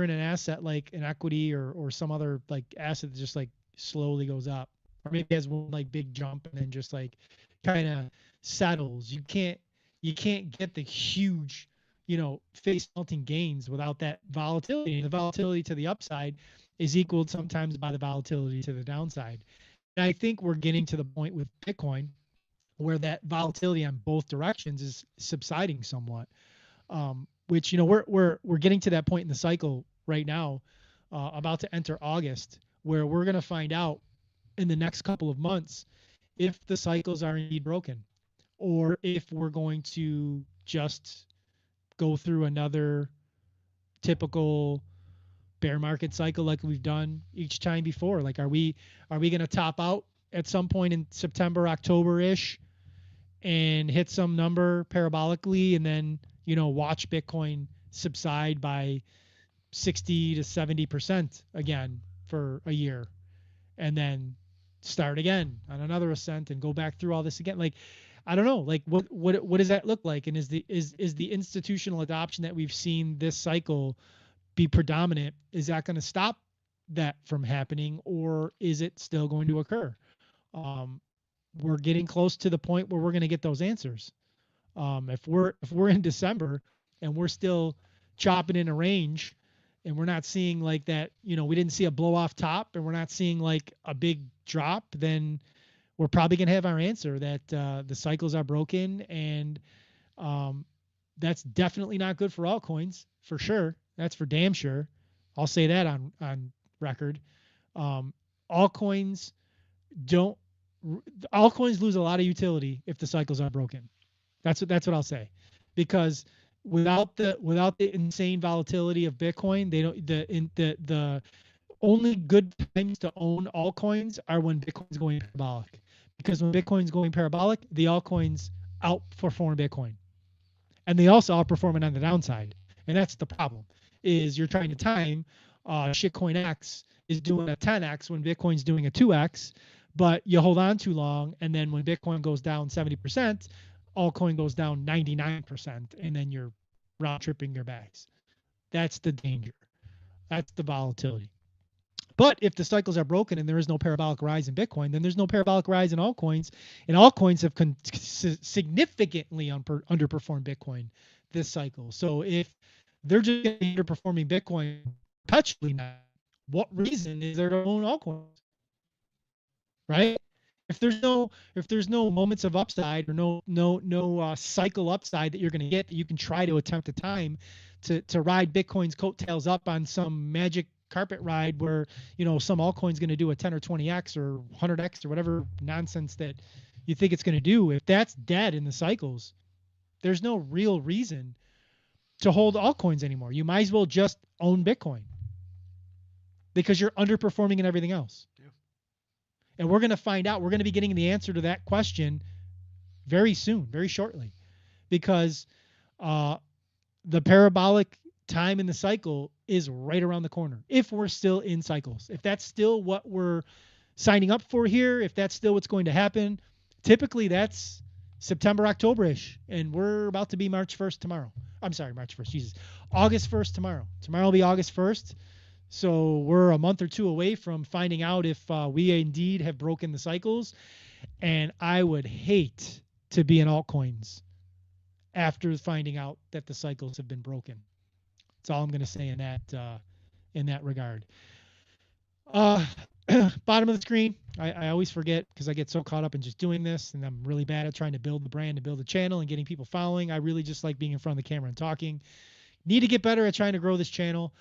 in an asset like an equity or some other like asset that just like slowly goes up, or maybe has one like big jump and then just like kind of settles. You can't get the huge, face melting gains without that volatility. And the volatility to the upside is equaled sometimes by the volatility to the downside. And I think we're getting to the point with Bitcoin where that volatility on both directions is subsiding somewhat. Which we're getting to that point in the cycle right now, about to enter August, where we're going to find out in the next couple of months if the cycles are indeed broken, or if we're going to just go through another typical bear market cycle like we've done each time before. Like, are we going to top out at some point in September, October ish, and hit some number parabolically, and then watch Bitcoin subside by 60 to 70% again for a year, and then start again on another ascent and go back through all this again? Like, I don't know. Like, what does that look like? And is the institutional adoption that we've seen this cycle be predominant? Is that going to stop that from happening, or is it still going to occur? Um, we're getting close to the point where we're going to get those answers. If we're in December and we're still chopping in a range, and we're not seeing like that, we didn't see a blow off top, and we're not seeing like a big drop, then we're probably going to have our answer that the cycles are broken. And um, that's definitely not good for altcoins, for sure. That's for damn sure. I'll say that on record. Um, altcoins don't altcoins lose a lot of utility if the cycles are broken. That's what I'll say, because without the insane volatility of Bitcoin, they don't the only good times to own altcoins are when Bitcoin's going parabolic, because when Bitcoin's going parabolic, the altcoins outperform Bitcoin, and they also outperform it on the downside. And that's the problem, is you're trying to time shitcoin X is doing a 10x when Bitcoin's doing a 2x, but you hold on too long, and then when Bitcoin goes down 70%, altcoin goes down 99%, and then you're round tripping your bags. That's the danger. That's the volatility. But if the cycles are broken and there is no parabolic rise in Bitcoin, then there's no parabolic rise in altcoins, and altcoins have significantly underperformed Bitcoin this cycle. So if they're just underperforming Bitcoin perpetually now, what reason is there to own altcoins, right? If there's no moments of upside, or no cycle upside that you're going to get, that you can try to attempt a time to ride Bitcoin's coattails up on some magic carpet ride where some altcoin's going to do a 10 or 20x or 100x or whatever nonsense that you think it's going to do. If that's dead in the cycles, there's no real reason to hold altcoins anymore. You might as well just own Bitcoin, because you're underperforming in everything else. Yeah. And we're going to find out. We're going to be getting the answer to that question very soon, very shortly, because the parabolic time in the cycle is right around the corner. If we're still in cycles, if that's still what we're signing up for here, if that's still what's going to happen, typically that's September, October-ish, and we're about to be March 1st tomorrow. I'm sorry, March 1st, Jesus. August 1st tomorrow. Tomorrow will be August 1st. So we're a month or two away from finding out if we indeed have broken the cycles. And I would hate to be in altcoins after finding out that the cycles have been broken. That's all I'm going to say in that regard. Bottom of the screen. I always forget, because I get so caught up in just doing this, and I'm really bad at trying to build the brand and build the channel and getting people following. I really just like being in front of the camera and talking. Need to get better at trying to grow this channel.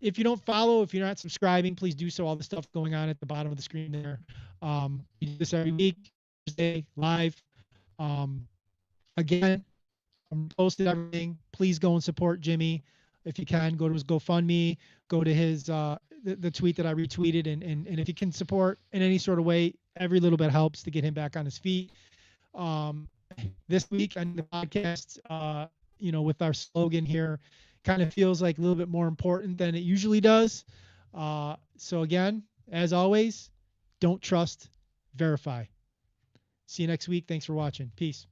if you don't follow, if you're not subscribing, please do so. All the stuff going on at the bottom of the screen there. We do this every week, Thursday, live. Um, again, I'm posted everything. Please go and support Jimmy if you can. Go to his GoFundMe. Go to his the tweet that I retweeted, and if you can support in any sort of way, every little bit helps to get him back on his feet. Um, this week on the podcast, with our slogan here, kind of feels like a little bit more important than it usually does. So again, as always, don't trust, verify. See you next week. Thanks for watching. Peace.